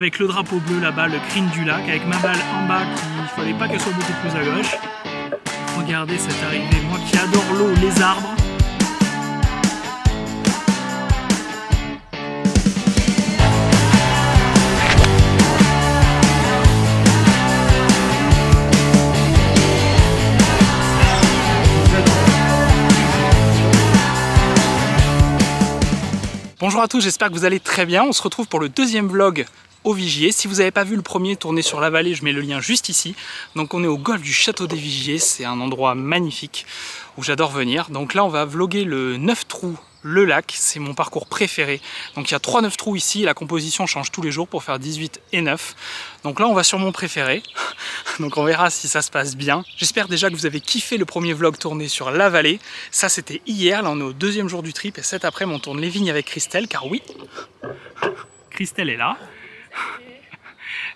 Avec le drapeau bleu là-bas, le green du lac, avec ma balle en bas qu'il fallait pas qu'elle soit beaucoup plus à gauche. Regardez cette arrivée, moi qui adore l'eau, les arbres. Bonjour à tous, j'espère que vous allez très bien. On se retrouve pour le deuxième vlog au Vigier. Si vous n'avez pas vu le premier tourné sur la vallée, je mets le lien juste ici. Donc on est au golfe du Château des Vigiers, c'est un endroit magnifique où j'adore venir. Donc là on va vlogger le 9 trous, le lac, c'est mon parcours préféré. Donc il y a 3 9 trous ici, la composition change tous les jours pour faire 18 et 9. Donc là on va sur mon préféré, donc on verra si ça se passe bien. J'espère déjà que vous avez kiffé le premier vlog tourné sur la vallée. Ça c'était hier, là on est au deuxième jour du trip et cet après-midi on tourne les vignes avec Christelle, car oui, Christelle est là.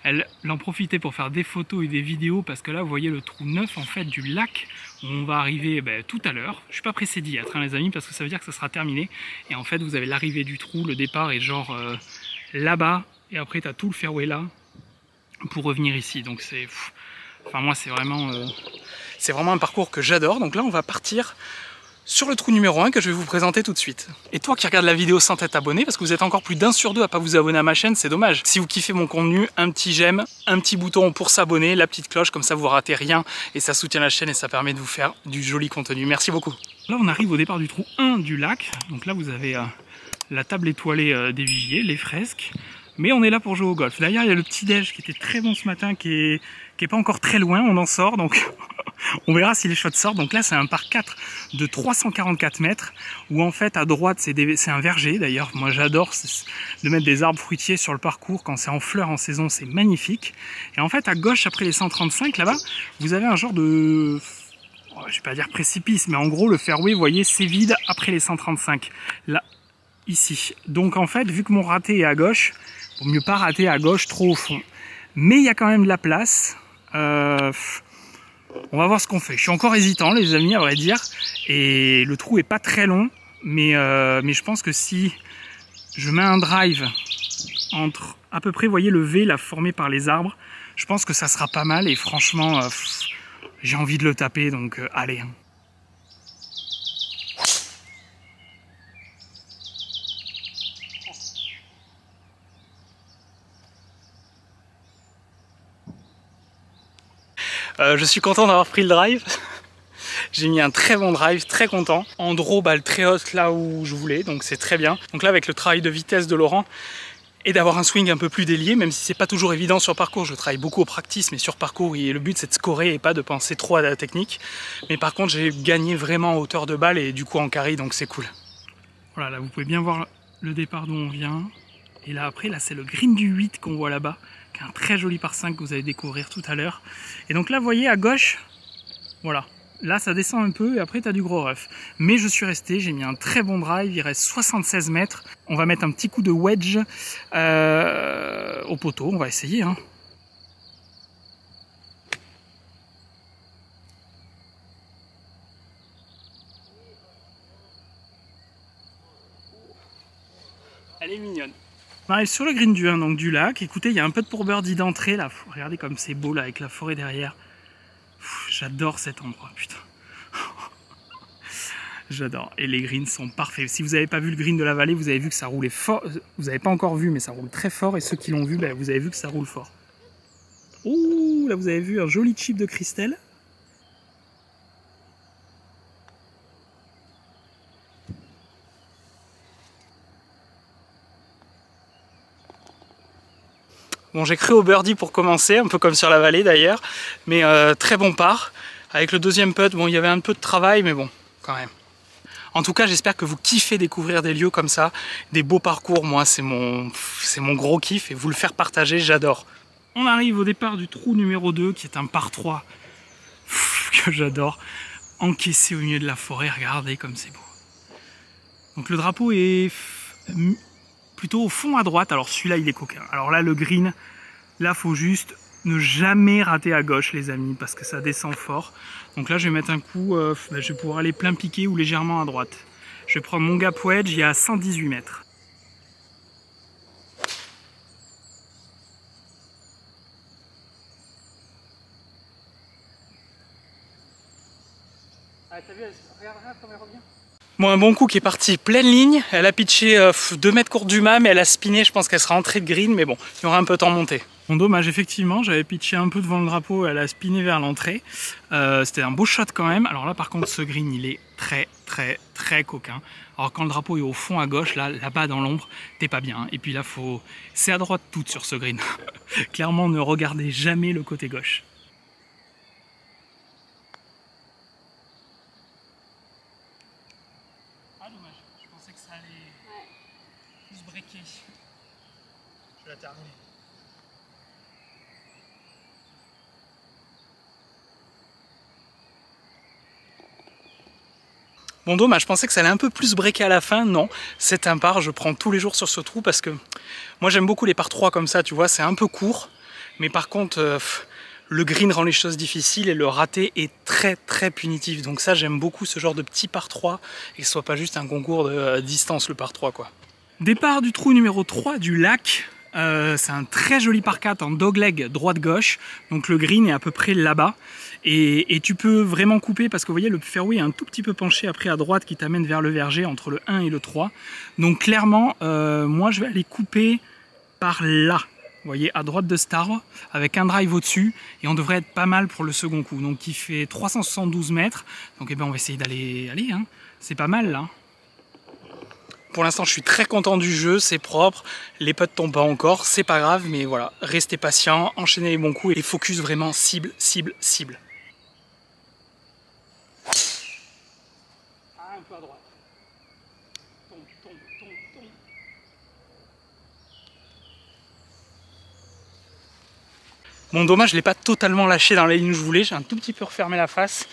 Elle en profitait pour faire des photos et des vidéos parce que là vous voyez le trou 9 en fait du lac où on va arriver tout à l'heure. Je suis pas pressé d'y être les amis parce que ça veut dire que ça sera terminé et en fait vous avez l'arrivée du trou, le départ est genre là-bas et après tu as tout le fairway là pour revenir ici. Donc c'est, enfin moi c'est vraiment un parcours que j'adore. Donc là on va partir sur le trou numéro 1 que je vais vous présenter tout de suite. Et toi qui regardes la vidéo sans t'être abonné, parce que vous êtes encore plus d'1 sur 2 à pas vous abonner à ma chaîne, c'est dommage. Si vous kiffez mon contenu, un petit j'aime, un petit bouton pour s'abonner, la petite cloche, comme ça vous ratez rien et ça soutient la chaîne et ça permet de vous faire du joli contenu. Merci beaucoup. Là on arrive au départ du trou 1 du lac, donc là vous avez la table étoilée des Vigiers, les fresques, mais on est là pour jouer au golf. D'ailleurs il y a le petit déj qui était très bon ce matin, qui est pas encore très loin, on en sort donc on verra si les shots sortent. Donc là c'est un par 4 de 344 mètres où en fait à droite c'est un verger. D'ailleurs moi j'adore de mettre des arbres fruitiers sur le parcours quand c'est en fleurs en saison, c'est magnifique. Et en fait à gauche après les 135 là-bas vous avez un genre de, je vais pas dire précipice, mais en gros le fairway vous voyez c'est vide après les 135 là ici. Donc en fait vu que mon raté est à gauche, vaut mieux pas rater à gauche trop au fond, mais il y a quand même de la place. On va voir ce qu'on fait. Je suis encore hésitant les amis à vrai dire. Et le trou est pas très long. Mais je pense que si je mets un drive entre à peu près, vous voyez le V là formé par les arbres, je pense que ça sera pas mal. Et franchement, j'ai envie de le taper. Donc allez. Je suis content d'avoir pris le drive. J'ai mis un très bon drive, très content. En draw, balle très haute là où je voulais, donc c'est très bien. Donc là, avec le travail de vitesse de Laurent et d'avoir un swing un peu plus délié, même si c'est pas toujours évident sur parcours, je travaille beaucoup au practice, mais sur parcours, le but c'est de scorer et pas de penser trop à la technique. Mais par contre, j'ai gagné vraiment en hauteur de balle et du coup en carry, donc c'est cool. Voilà, là vous pouvez bien voir le départ d'où on vient. Et là après, là c'est le green du 8 qu'on voit là-bas, qui est un très joli par 5 que vous allez découvrir tout à l'heure. Et donc là, vous voyez à gauche, voilà, là ça descend un peu et après tu as du gros rough. Mais je suis resté, j'ai mis un très bon drive, il reste 76 mètres. On va mettre un petit coup de wedge au poteau, on va essayer. Hein. Elle est mignonne. On arrive sur le green du 1, donc du lac. Écoutez, il y a un peu de pour birdie d'entrée là. Regardez comme c'est beau là avec la forêt derrière. J'adore cet endroit, putain. J'adore. Et les greens sont parfaits. Si vous n'avez pas vu le green de la vallée, vous avez vu que ça roulait fort. Vous n'avez pas encore vu, mais ça roule très fort. Et ceux qui l'ont vu, vous avez vu que ça roule fort. Ouh, là vous avez vu un joli chip de Christelle. Bon, j'ai cru au birdie pour commencer, un peu comme sur la vallée d'ailleurs, mais très bon par. Avec le deuxième putt, bon, il y avait un peu de travail, mais bon, quand même. En tout cas, j'espère que vous kiffez découvrir des lieux comme ça, des beaux parcours. Moi, c'est mon gros kiff et vous le faire partager, j'adore. On arrive au départ du trou numéro 2, qui est un par 3, que j'adore. Encaissé au milieu de la forêt, regardez comme c'est beau. Donc le drapeau est plutôt au fond à droite, alors celui-là il est coquin. Alors là le green, là faut juste ne jamais rater à gauche les amis, parce que ça descend fort. Donc là je vais mettre un coup, je vais pouvoir aller plein piqué ou légèrement à droite. Je vais prendre mon gap wedge, il y a 118 mètres. Ah, t'as vu, regarde comme elle revient. Bon, un bon coup qui est parti pleine ligne. Elle a pitché 2 mètres court du mât, mais elle a spiné. Je pense qu'elle sera entrée de green, mais bon, il y aura un peu de temps monté. Bon, dommage, effectivement, j'avais pitché un peu devant le drapeau. Elle a spiné vers l'entrée. C'était un beau shot quand même. Alors là, par contre, ce green, il est très coquin. Alors quand le drapeau est au fond à gauche, là-bas dans l'ombre, t'es pas bien. Et puis là, c'est à droite toute sur ce green. Clairement, ne regardez jamais le côté gauche. Ah dommage, je pensais que ça allait plus breaker. Je vais la terminer. Bon dommage, je pensais que ça allait un peu plus breaker à la fin. Non, c'est un par, je prends tous les jours sur ce trou parce que moi j'aime beaucoup les par 3 comme ça, tu vois, c'est un peu court. Mais par contre, le green rend les choses difficiles et le raté est très punitif. Donc ça, j'aime beaucoup ce genre de petit par 3 et que ce soit pas juste un concours de distance le par 3 quoi. Départ du trou numéro 3 du lac. C'est un très joli par 4 en dogleg droite-gauche. Donc le green est à peu près là-bas. Et tu peux vraiment couper parce que vous voyez le fairway est un tout petit peu penché après à droite qui t'amène vers le verger entre le 1 et le 3. Donc clairement, moi je vais aller couper par là. Vous voyez, à droite de cet arbre, avec un drive au-dessus, et on devrait être pas mal pour le second coup. Donc il fait 372 mètres, donc eh ben, on va essayer d'aller, hein. C'est pas mal là. Pour l'instant, je suis très content du jeu, c'est propre, les putts tombent pas encore, c'est pas grave, mais voilà, restez patient, enchaînez les bons coups et focus vraiment cible. Ah, un peu à droite. Tombe. Bon, dommage, je ne l'ai pas totalement lâché dans la ligne où je voulais, j'ai un tout petit peu refermé la face.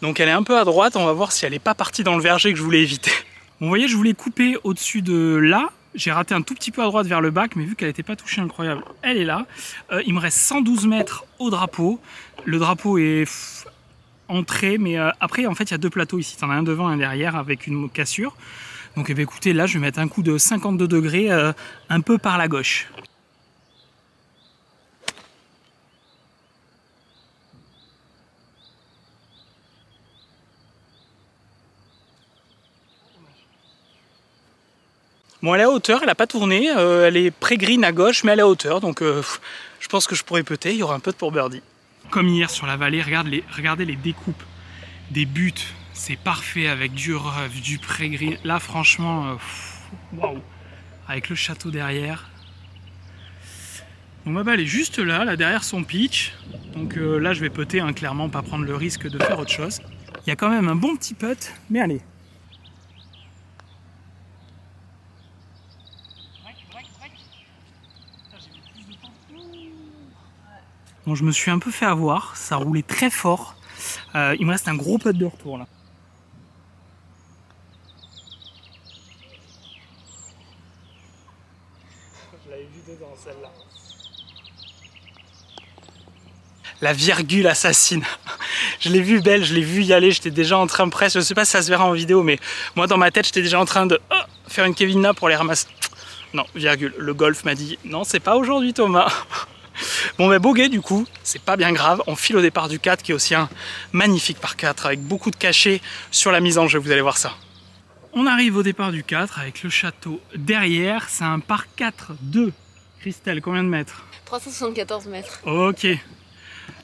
Donc elle est un peu à droite, on va voir si elle n'est pas partie dans le verger que je voulais éviter. Bon, vous voyez, je voulais couper au-dessus de là. J'ai raté un tout petit peu à droite vers le bac, mais vu qu'elle n'était pas touchée incroyable, elle est là. Il me reste 112 mètres au drapeau. Le drapeau est entré, mais après, en fait, il y a 2 plateaux ici. Tu en as un devant et un derrière avec une cassure. Donc eh bien, écoutez, là, je vais mettre un coup de 52 degrés un peu par la gauche. Bon, elle est à hauteur, elle n'a pas tourné, elle est pré-green à gauche, mais elle est à hauteur, donc je pense que je pourrais putter, il y aura un putt pour birdie. Comme hier sur la vallée, regardez les découpes des buts, c'est parfait avec du rough, du pré-green. Là, franchement, waouh, avec le château derrière. Donc ma balle est juste là derrière son pitch, donc là je vais putter, hein, clairement, pas prendre le risque de faire autre chose. Il y a quand même un bon petit putt, mais allez. Bon, je me suis un peu fait avoir, ça roulait très fort. Il me reste un gros putt de retour là. Je l'avais vu dedans celle-là. La virgule assassine. Je l'ai vu belle, je l'ai vu y aller, j'étais déjà en train presque, je sais pas si ça se verra en vidéo, mais moi dans ma tête j'étais déjà en train de faire une Kevin Na pour les ramasser. Non, virgule, le golf m'a dit non, c'est pas aujourd'hui Thomas. Bon ben bogey du coup, c'est pas bien grave, on file au départ du 4 qui est aussi un magnifique par 4 avec beaucoup de cachets sur la mise en jeu, vous allez voir ça. On arrive au départ du 4 avec le château derrière, c'est un par 4-2. Christelle, combien de mètres? 374 mètres. Ok.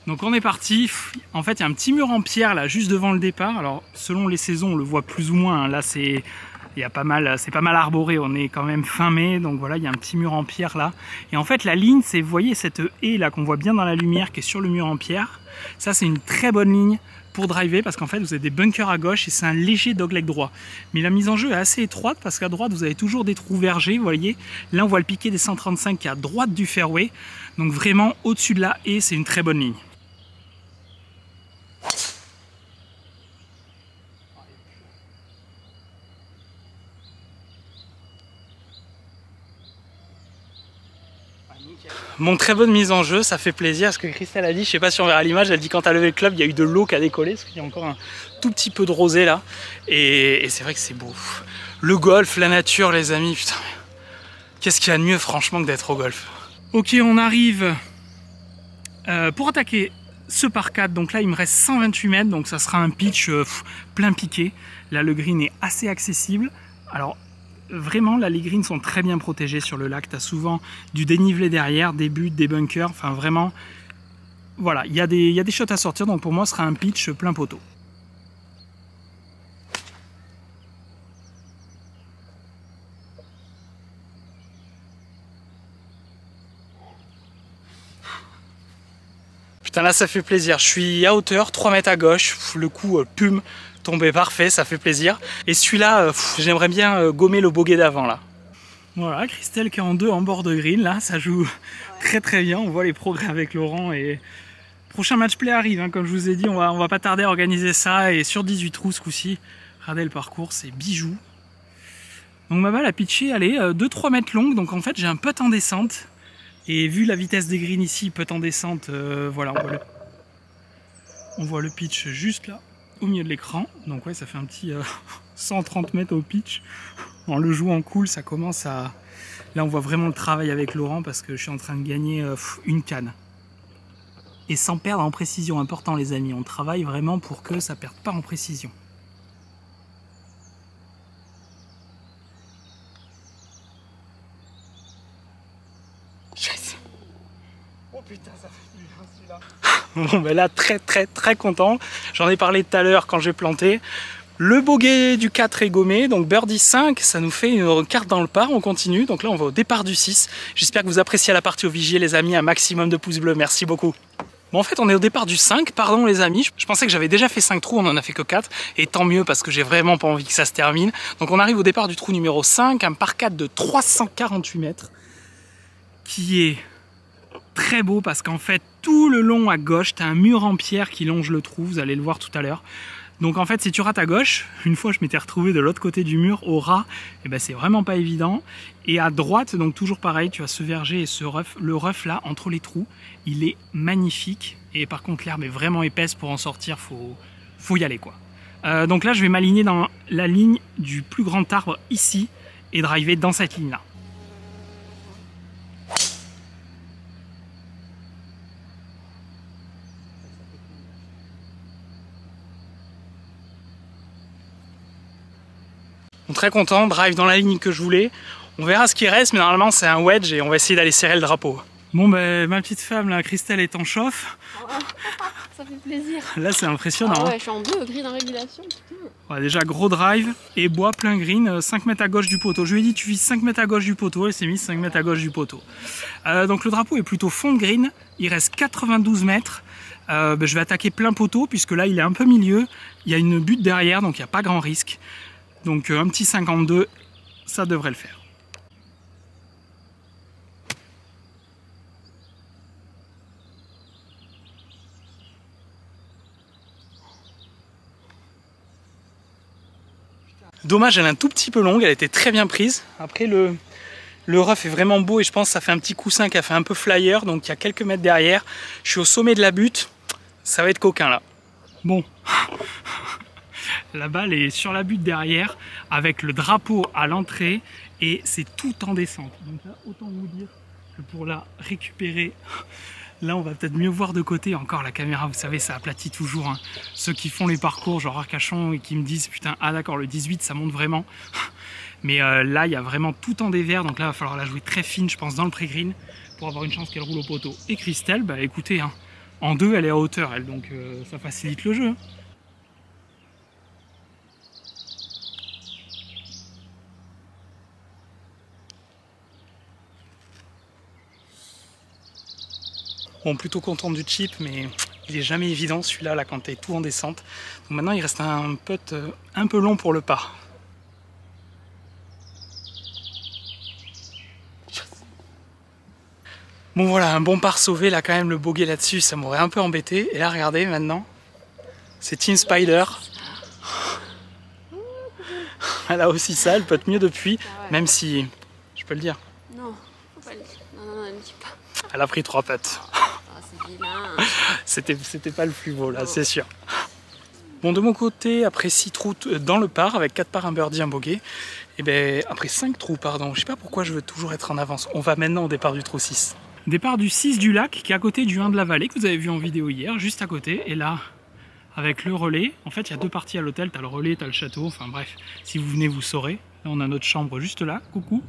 Donc on est parti, en fait il y a un petit mur en pierre là juste devant le départ, alors selon les saisons on le voit plus ou moins, hein. Là c'est pas mal arboré, on est quand même fin mai, donc voilà il y a un petit mur en pierre là, et en fait la ligne c'est, vous voyez cette haie là qu'on voit bien dans la lumière qui est sur le mur en pierre, ça c'est une très bonne ligne pour driver parce qu'en fait vous avez des bunkers à gauche et c'est un léger dogleg droit, mais la mise en jeu est assez étroite parce qu'à droite vous avez toujours des trous vergers, vous voyez, là on voit le piqué des 135 qui est à droite du fairway, donc vraiment au-dessus de la haie c'est une très bonne ligne. Mon très bonne mise en jeu, ça fait plaisir, parce que Christelle a dit, je sais pas si on verra l'image, elle dit quand t'as levé le club, il y a eu de l'eau qui a décollé, parce qu'il y a encore un tout petit peu de rosée là, et c'est vrai que c'est beau. Le golf, la nature les amis, putain, qu'est-ce qu'il y a de mieux franchement que d'être au golf. Ok, on arrive pour attaquer ce par 4, donc là il me reste 128 mètres, donc ça sera un pitch plein piqué. Là le green est assez accessible. Alors vraiment là les greens sont très bien protégés sur le lac, tu as souvent du dénivelé derrière, des buts, des bunkers, enfin vraiment, voilà, il y a des shots à sortir, donc pour moi ce sera un pitch plein poteau. Putain là ça fait plaisir, je suis à hauteur, 3 mètres à gauche, le coup plume tombé parfait, ça fait plaisir. Et celui-là, j'aimerais bien gommer le bogey d'avant là. Voilà, Christelle qui est en 2 en bord de green, là ça joue très très bien, on voit les progrès avec Laurent et prochain match play arrive, hein, comme je vous ai dit, on va pas tarder à organiser ça et sur 18 trous ce coup-ci, regardez le parcours, c'est bijou. Donc ma balle a pitché, elle est 2-3 mètres longue, donc en fait j'ai un putt en descente. Et vu la vitesse des greens ici, peut en descente, voilà, on voit le pitch juste là, au milieu de l'écran. Donc ouais, ça fait un petit 130 mètres au pitch. En le jouant cool, ça commence à... Là, on voit vraiment le travail avec Laurent parce que je suis en train de gagner une canne. Et sans perdre en précision, important les amis. On travaille vraiment pour que ça ne perde pas en précision. Yes. Oh putain, ça fait du bien celui-là. Bon ben là, très content. J'en ai parlé tout à l'heure quand j'ai planté. Le bogey du 4 est gommé, donc birdie 5, ça nous fait une carte dans le par, on continue. Donc là, on va au départ du 6. J'espère que vous appréciez la partie au vigier, les amis. Un maximum de pouces bleus, merci beaucoup. Bon, en fait, on est au départ du 5, pardon les amis. Je pensais que j'avais déjà fait 5 trous, on en a fait que 4. Et tant mieux parce que j'ai vraiment pas envie que ça se termine. Donc on arrive au départ du trou numéro 5, un par 4 de 348 mètres. Qui est très beau parce qu'en fait tout le long à gauche tu as un mur en pierre qui longe le trou, vous allez le voir tout à l'heure. Donc en fait si tu rates à gauche, une fois je m'étais retrouvé de l'autre côté du mur au ras, et ben c'est vraiment pas évident. Et à droite, donc toujours pareil, tu as ce verger et ce rough, le rough là entre les trous, il est magnifique. Et par contre l'herbe est vraiment épaisse, pour en sortir faut y aller quoi. Donc là je vais m'aligner dans la ligne du plus grand arbre ici et driver dans cette ligne là. Très content, drive dans la ligne que je voulais. On verra ce qui reste, mais normalement c'est un wedge et on va essayer d'aller serrer le drapeau. Bon ben ma petite femme là, Christelle est en chauffe. Ça fait plaisir. Là c'est impressionnant. Ah ouais, je suis en 2 green en régulation. Ouais, déjà gros drive et bois plein green, 5 mètres à gauche du poteau. Je lui ai dit tu vises 5 mètres à gauche du poteau, elle s'est mise 5 mètres à gauche du poteau. Donc le drapeau est plutôt fond de green, il reste 92 mètres. Je vais attaquer plein poteau puisque là il est un peu milieu, il y a une butte derrière donc il n'y a pas grand risque. Donc un petit 52, ça devrait le faire. Dommage, elle est un tout petit peu longue, elle était très bien prise. Après le rough est vraiment beau et je pense que ça fait un petit coussin qui a fait un peu flyer, donc il y a quelques mètres derrière. Je suis au sommet de la butte, ça va être coquin là. Bon. La balle est sur la butte derrière avec le drapeau à l'entrée et c'est tout en descente. Donc là, autant vous dire que pour la récupérer, là on va peut-être mieux voir de côté. Encore la caméra, vous savez, ça aplatit toujours. Hein. Ceux qui font les parcours, genre Arcachon, et qui me disent putain, ah d'accord, le 18 ça monte vraiment. Mais là, il y a vraiment tout en dévers. Donc là, il va falloir la jouer très fine, je pense, dans le pré-green pour avoir une chance qu'elle roule au poteau. Et Christelle, bah écoutez, hein, en 2, elle est à hauteur, elle, donc ça facilite le jeu. Bon, plutôt content du chip, mais il est jamais évident celui-là là, quand tu es tout en descente. Donc maintenant il reste un putt un peu long pour le par. Bon voilà, un bon par sauvé, là quand même le bogey là-dessus, ça m'aurait un peu embêté. Et là regardez maintenant, c'est Team Spider. Elle a aussi ça, elle putt mieux depuis, même si, je peux le dire. Non, faut pas le dire. Non, elle ne dit pas. Elle a pris 3 putts. C'était pas le plus beau là, c'est sûr. Bon, de mon côté, après 6 trous dans le par, avec 4 par, un birdie, un bogey, et ben après 5 trous, pardon, je sais pas pourquoi je veux toujours être en avance. On va maintenant au départ du trou 6. Départ du 6 du lac qui est à côté du 1 de la vallée que vous avez vu en vidéo hier, juste à côté. Et là, avec le relais, en fait il y a deux parties à l'hôtel, tu as le relais, tu as le château, enfin bref, si vous venez vous saurez. Là on a notre chambre juste là, coucou.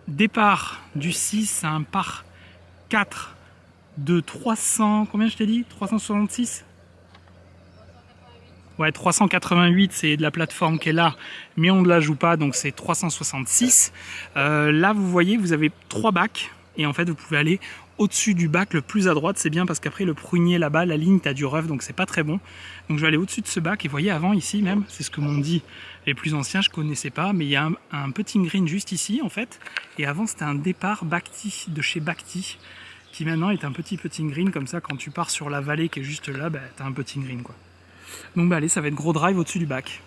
Départ du 6 à un par 4 de 300, combien je t'ai dit? 366? Ouais, 388 c'est de la plateforme qui est là, mais on ne la joue pas, donc c'est 366. Là vous voyez, vous avez 3 bacs, et en fait vous pouvez aller au-dessus du bac le plus à droite, c'est bien parce qu'après le prunier là-bas, la ligne, t'as du rough, donc c'est pas très bon. Donc je vais aller au-dessus de ce bac, et vous voyez avant ici même, c'est ce que m'ont dit les plus anciens, je connaissais pas, mais il y a un petit green juste ici en fait, et avant c'était un départ Bhakti, de chez Bhakti, qui maintenant est un petit green, comme ça quand tu pars sur la vallée qui est juste là, bah, t'as un petit green quoi. Donc bah allez, ça va être gros drive au-dessus du bac.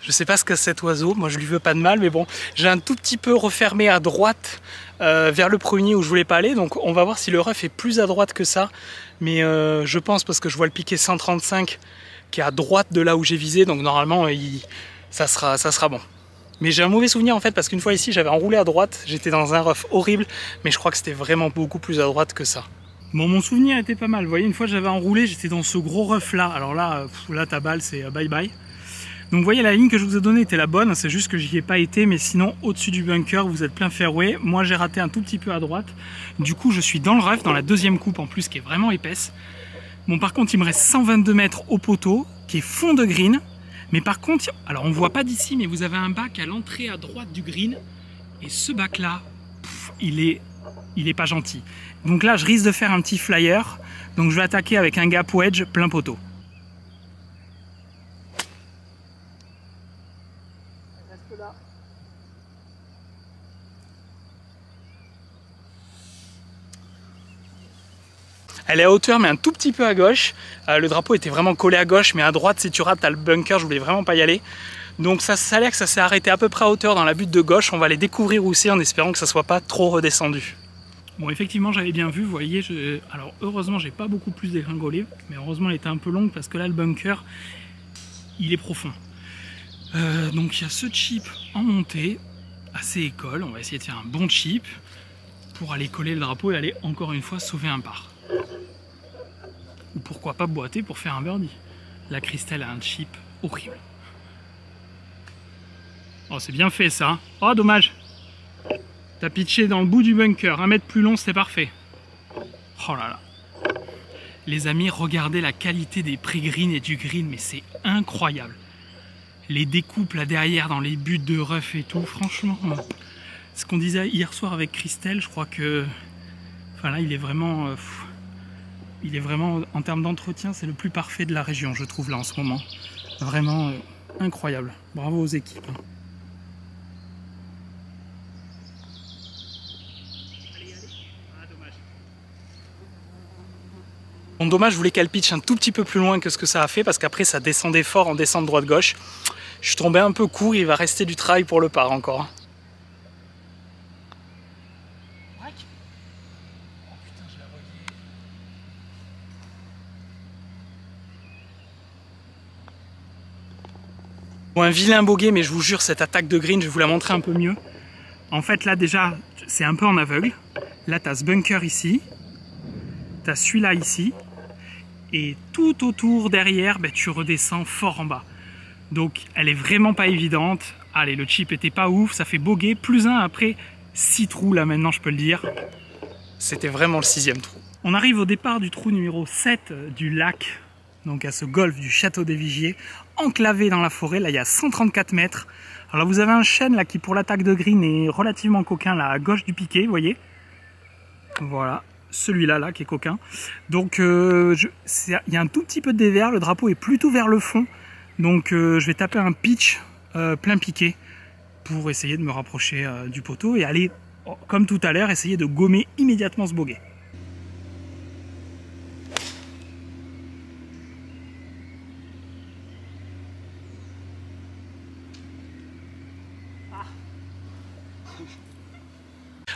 Je sais pas ce que c'est cet oiseau, moi je lui veux pas de mal, mais bon, j'ai un tout petit peu refermé à droite vers le premier où je voulais pas aller, donc on va voir si le ref est plus à droite que ça, mais je pense parce que je vois le piqué 135 qui est à droite de là où j'ai visé, donc normalement ça sera bon. Mais j'ai un mauvais souvenir en fait parce qu'une fois ici j'avais enroulé à droite, j'étais dans un rough horrible, mais je crois que c'était vraiment beaucoup plus à droite que ça. Bon, mon souvenir était pas mal, vous voyez, une fois j'avais enroulé, j'étais dans ce gros rough là, alors là, là ta balle c'est bye bye. Donc vous voyez la ligne que je vous ai donnée était la bonne, c'est juste que j'y ai pas été, mais sinon au-dessus du bunker vous êtes plein fairway. Moi j'ai raté un tout petit peu à droite, du coup je suis dans le rough, dans la deuxième coupe en plus qui est vraiment épaisse. Bon par contre il me reste 122 mètres au poteau qui est fond de green, mais par contre, alors on voit pas d'ici, mais vous avez un bac à l'entrée à droite du green, et ce bac là, il est pas gentil. Donc là je risque de faire un petit flyer, donc je vais attaquer avec un gap wedge plein poteau. Là. Elle est à hauteur mais un tout petit peu à gauche. Le drapeau était vraiment collé à gauche, mais à droite si tu rates t'as le bunker, je voulais vraiment pas y aller. Donc ça a l'air que ça s'est arrêté à peu près à hauteur dans la butte de gauche. On va aller découvrir où c'est en espérant que ça soit pas trop redescendu. Bon effectivement j'avais bien vu, vous voyez, alors heureusement j'ai pas beaucoup plus dégringolé, mais heureusement elle était un peu longue parce que là le bunker il est profond. Donc il y a ce chip en montée, assez école, on va essayer de faire un bon chip pour aller coller le drapeau et aller encore une fois sauver un par. Ou pourquoi pas boiter pour faire un birdie. La Christelle a un chip horrible. Oh c'est bien fait ça, oh dommage. T'as pitché dans le bout du bunker, 1 mètre plus long c'est parfait. Oh là là. Les amis, regardez la qualité des pré-green et du green, mais c'est incroyable. Les découpes là derrière dans les buts de rough et tout, franchement, ce qu'on disait hier soir avec Christelle, je crois que, enfin là il est vraiment en termes d'entretien, c'est le plus parfait de la région, je trouve là en ce moment. Vraiment incroyable. Bravo aux équipes. Bon, dommage, je voulais qu'elle pitch un tout petit peu plus loin que ce que ça a fait parce qu'après ça descendait fort en descente droite-gauche. Je suis tombé un peu court, il va rester du travail pour le par encore. Bon, un vilain bogey, mais je vous jure, cette attaque de green, je vais vous la montrer un peu mieux. En fait, là déjà, c'est un peu en aveugle. Là, tu as ce bunker ici, tu as celui-là ici, et tout autour, derrière, ben, tu redescends fort en bas. Donc elle est vraiment pas évidente. Allez, le chip était pas ouf, ça fait bogey, plus un après 6 trous là maintenant je peux le dire. C'était vraiment le 6e trou. On arrive au départ du trou numéro 7 du lac, donc à ce golfe du château des Vigiers, enclavé dans la forêt, là il y a 134 mètres. Alors vous avez un chêne là qui pour l'attaque de green est relativement coquin là à gauche du piquet, vous voyez. Voilà, celui-là là qui est coquin. Donc il y a un tout petit peu de dévers, le drapeau est plutôt vers le fond. Donc je vais taper un pitch plein piqué pour essayer de me rapprocher du poteau et aller, comme tout à l'heure, essayer de gommer immédiatement ce bogey.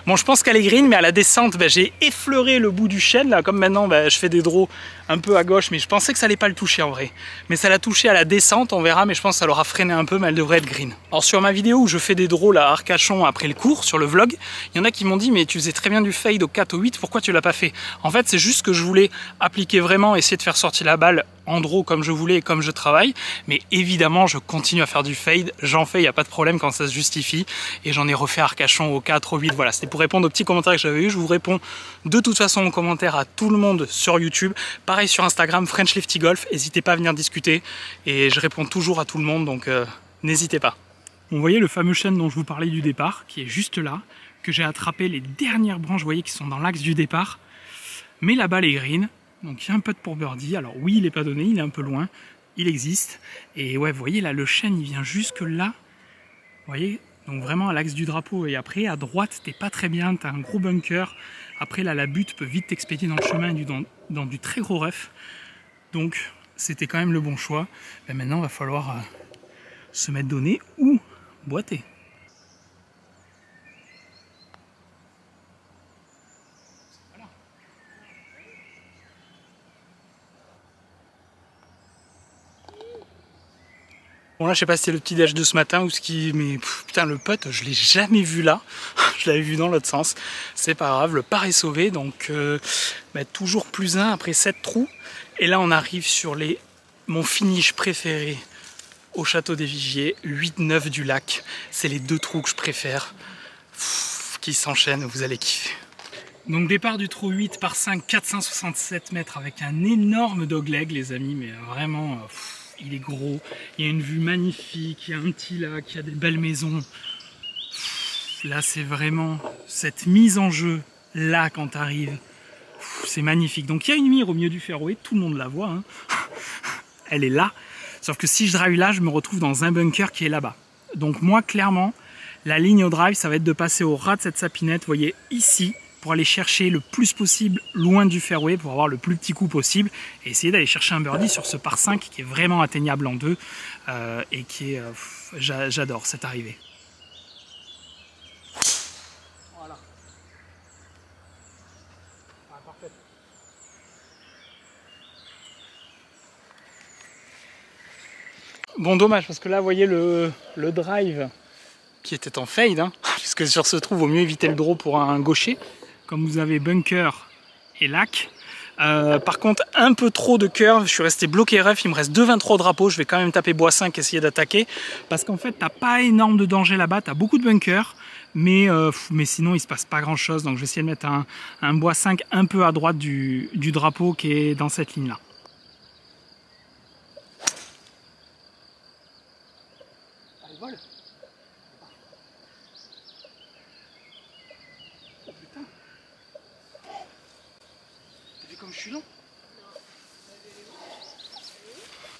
Bon, je pense qu'elle est green, mais à la descente, j'ai effleuré le bout du chêne. Là, comme maintenant, je fais des draws un peu à gauche, mais je pensais que ça allait pas le toucher en vrai. Mais ça l'a touché à la descente, on verra, mais je pense que ça l'aura freiné un peu, mais elle devrait être green. Alors sur ma vidéo où je fais des draws là, à Arcachon après le cours, sur le vlog, il y en a qui m'ont dit, mais tu faisais très bien du fade au 4, au 8, pourquoi tu l'as pas fait? En fait, c'est juste que je voulais appliquer vraiment, essayer de faire sortir la balle en draw comme je voulais et comme je travaille, mais évidemment je continue à faire du fade, j'en fais, il n'y a pas de problème quand ça se justifie, et j'en ai refait Arcachon au 4, au 8, voilà, c'était pour répondre aux petits commentaires que j'avais eu. Je vous réponds de toute façon en commentaire à tout le monde sur YouTube, pareil sur Instagram, French Lefty Golf, n'hésitez pas à venir discuter, et je réponds toujours à tout le monde, donc n'hésitez pas. Vous voyez le fameux chêne dont je vous parlais du départ, qui est juste là, que j'ai attrapé les dernières branches, vous voyez, qui sont dans l'axe du départ, mais la balle est green. Donc il y a un putt pour birdie, alors oui il n'est pas donné, il est un peu loin, il existe. Et ouais, vous voyez là le chêne il vient jusque là, vous voyez, donc vraiment à l'axe du drapeau. Et après à droite t'es pas très bien, t'as un gros bunker. Après là la butte peut vite t'expédier dans le chemin et dans du très gros rough. Donc c'était quand même le bon choix. Et maintenant il va falloir se mettre donné ou boiter. Bon là je sais pas si c'est le petit déj de ce matin ou ce qui... Mais putain le putt je l'ai jamais vu là. Je l'avais vu dans l'autre sens. C'est pas grave, le par est sauvé. Donc toujours plus 1 après 7 trous. Et là on arrive sur mon finish préféré au château des Vigiers. 8-9 du lac. C'est les 2 trous que je préfère. Qui s'enchaînent, vous allez kiffer. Donc départ du trou 8 par 5, 467 mètres avec un énorme dogleg les amis. Mais vraiment... il est gros, il y a une vue magnifique, il y a un petit lac, il y a des belles maisons. Là, c'est vraiment cette mise en jeu, là, quand tu arrives. C'est magnifique. Donc, il y a une mire au milieu du fairway, tout le monde la voit. Hein. Elle est là. Sauf que si je drive là, je me retrouve dans un bunker qui est là-bas. Donc, moi, clairement, la ligne au drive, ça va être de passer au ras de cette sapinette, vous voyez, ici, pour aller chercher le plus possible loin du fairway pour avoir le plus petit coup possible et essayer d'aller chercher un birdie sur ce par 5 qui est vraiment atteignable en 2 et qui est... j'adore cette arrivée. Voilà. Ah, parfait. Bon dommage parce que là vous voyez le drive qui était en fade hein, puisque sur ce trou vaut mieux éviter le draw pour un gaucher. Comme vous avez bunker et lac. Par contre, un peu trop de curve. Je suis resté bloqué ref. Il me reste 2,23 drapeaux. Je vais quand même taper bois 5, essayer d'attaquer. Parce qu'en fait, t'as pas énorme de danger là-bas. T'as beaucoup de bunkers. Mais sinon, il se passe pas grand-chose. Donc, je vais essayer de mettre un bois 5 un peu à droite du drapeau qui est dans cette ligne-là. Allez, vole. Comme je suis long.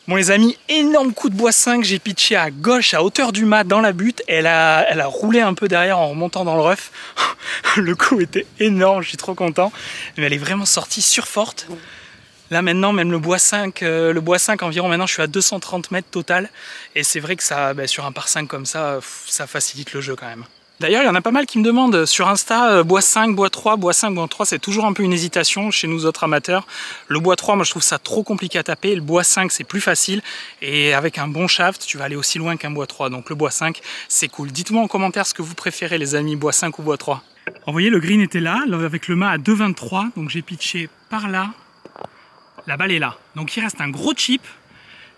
Bon les amis, énorme coup de bois 5, j'ai pitché à gauche à hauteur du mât dans la butte, elle a roulé un peu derrière en remontant dans le rough. Le coup était énorme, je suis trop content, mais elle est vraiment sortie surforte. Là maintenant même le bois 5 environ, maintenant je suis à 230 mètres total, et c'est vrai que ça, sur un par 5 comme ça, ça facilite le jeu quand même. D'ailleurs, il y en a pas mal qui me demandent sur Insta, bois 5, bois 3, bois 5, bois 3, c'est toujours un peu une hésitation chez nous autres amateurs. Le bois 3, moi je trouve ça trop compliqué à taper, le bois 5 c'est plus facile, et avec un bon shaft, tu vas aller aussi loin qu'un bois 3, donc le bois 5 c'est cool. Dites-moi en commentaire ce que vous préférez les amis, bois 5 ou bois 3. Vous voyez, le green était là, avec le mât à 2,23, donc j'ai pitché par là, la balle est là. Donc il reste un gros chip,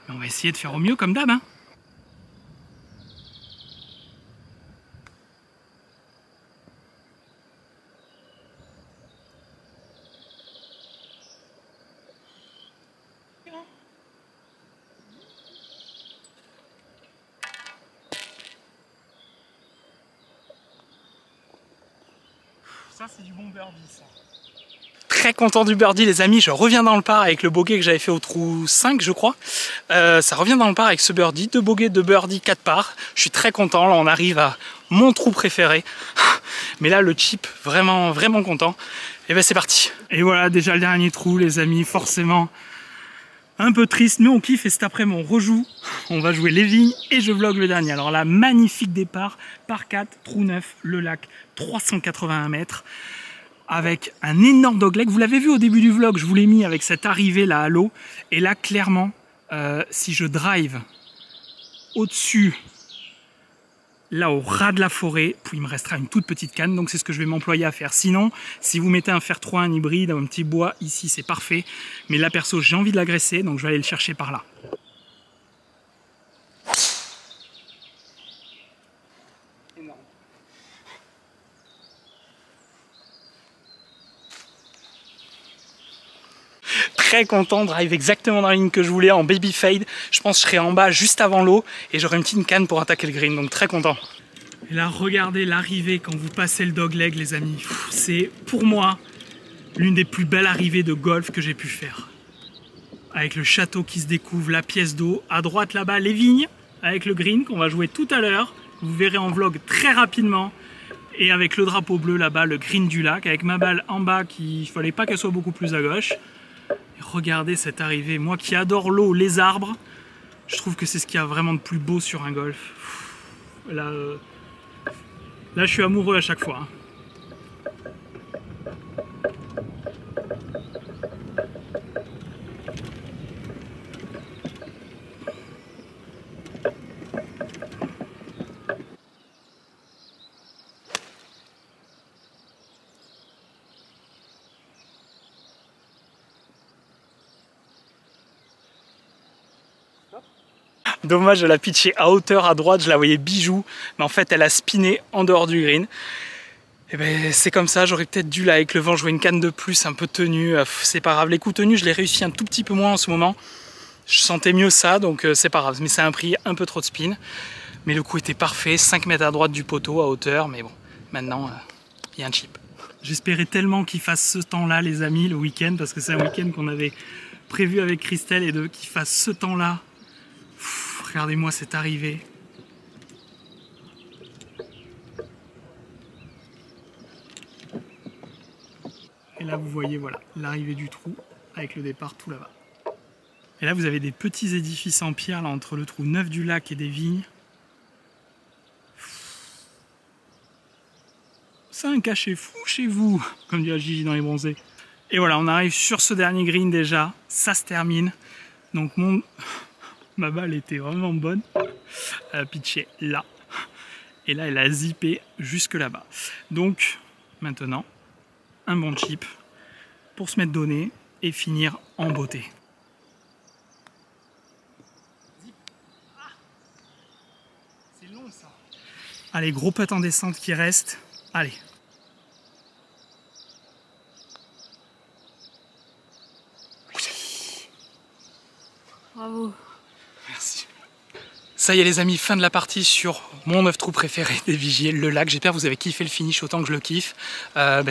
mais on va essayer de faire au mieux comme d'hab. Hein. Ça c'est du bon birdie ça. Très content du birdie les amis, je reviens dans le par avec le bogey que j'avais fait au trou 5 je crois. Ça revient dans le par avec ce birdie, 2 bogeys, 2 birdies, 4 par. Je suis très content, là on arrive à mon trou préféré. Mais là le chip, vraiment vraiment content. Et ben c'est parti. Et voilà déjà le dernier trou les amis, forcément un peu triste mais on kiffe et cet après-midi on rejoue on va jouer les vignes et je vlog le dernier. Alors là, magnifique départ, par 4, trou 9, le lac, 381 mètres, avec un énorme dogleg. Vous l'avez vu au début du vlog, je vous l'ai mis avec cette arrivée là à l'eau. Et là, clairement, si je drive au-dessus, là au ras de la forêt, puis il me restera une toute petite canne, donc c'est ce que je vais m'employer à faire. Sinon, si vous mettez un fer 3, un hybride, un petit bois, ici c'est parfait. Mais là perso, j'ai envie de l'agresser, donc je vais aller le chercher par là. Énorme. Très content, drive exactement dans la ligne que je voulais en baby fade. Je pense que je serai en bas juste avant l'eau et j'aurai une petite canne pour attaquer le green, donc très content. Et là, regardez l'arrivée quand vous passez le dogleg, les amis. C'est pour moi l'une des plus belles arrivées de golf que j'ai pu faire. Avec le château qui se découvre, la pièce d'eau, à droite là-bas, les vignes, avec le green qu'on va jouer tout à l'heure. Vous verrez en vlog très rapidement. Et avec le drapeau bleu là-bas, le green du lac, avec ma balle en bas, il ne fallait pas qu'elle soit beaucoup plus à gauche. Et regardez cette arrivée, moi qui adore l'eau, les arbres, je trouve que c'est ce qu'il y a vraiment de plus beau sur un golf. Là, je suis amoureux à chaque fois. Dommage, je la pitchée à hauteur à droite, je la voyais bijou, mais en fait elle a spiné en dehors du green. Et ben c'est comme ça, j'aurais peut-être dû là avec le vent jouer une canne de plus, un peu tenue, c'est pas grave. Les coups tenus, je l'ai réussi un tout petit peu moins en ce moment. Je sentais mieux ça, donc c'est pas grave, mais ça a pris un peu trop de spin. Mais le coup était parfait, 5 mètres à droite du poteau à hauteur, mais bon, maintenant il y a un chip. J'espérais tellement qu'il fasse ce temps-là les amis, le week-end, parce que c'est un week-end qu'on avait prévu avec Christelle et qu'il fasse ce temps-là. Regardez-moi cette arrivée. Et là vous voyez voilà l'arrivée du trou avec le départ tout là-bas. Et là vous avez des petits édifices en pierre là entre le trou 9 du lac et des vignes. C'est un cachet fou chez vous, comme dit la Gigi dans les bronzés. Et voilà, on arrive sur ce dernier green déjà, ça se termine. Donc ma balle était vraiment bonne. Elle a pitché là. Et là, elle a zippé jusque là-bas. Donc, maintenant, un bon chip pour se mettre donné et finir en beauté. C'est long ça. Allez, gros putt en descente qui reste. Allez. Bravo. Merci. Ça y est les amis, fin de la partie sur mon 9 trous préféré des Vigiers, le lac. J'espère que vous avez kiffé le finish autant que je le kiffe.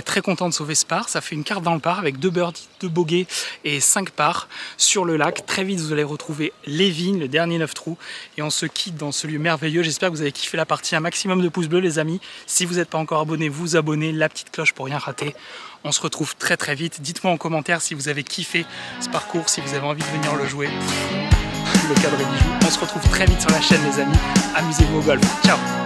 Très content de sauver ce par. Ça fait une carte dans le par avec 2 birdies, 2 bogeys et 5 pars sur le lac. Très vite vous allez retrouver les vignes, le dernier 9 trous. Et on se quitte dans ce lieu merveilleux. J'espère que vous avez kiffé la partie. Un maximum de pouces bleus les amis. Si vous n'êtes pas encore abonné, vous abonnez. La petite cloche pour rien rater. On se retrouve très très vite. Dites-moi en commentaire si vous avez kiffé ce parcours, si vous avez envie de venir le jouer. Le cadre est bijou. On se retrouve très vite sur la chaîne les amis. Amusez-vous au golf. Ciao.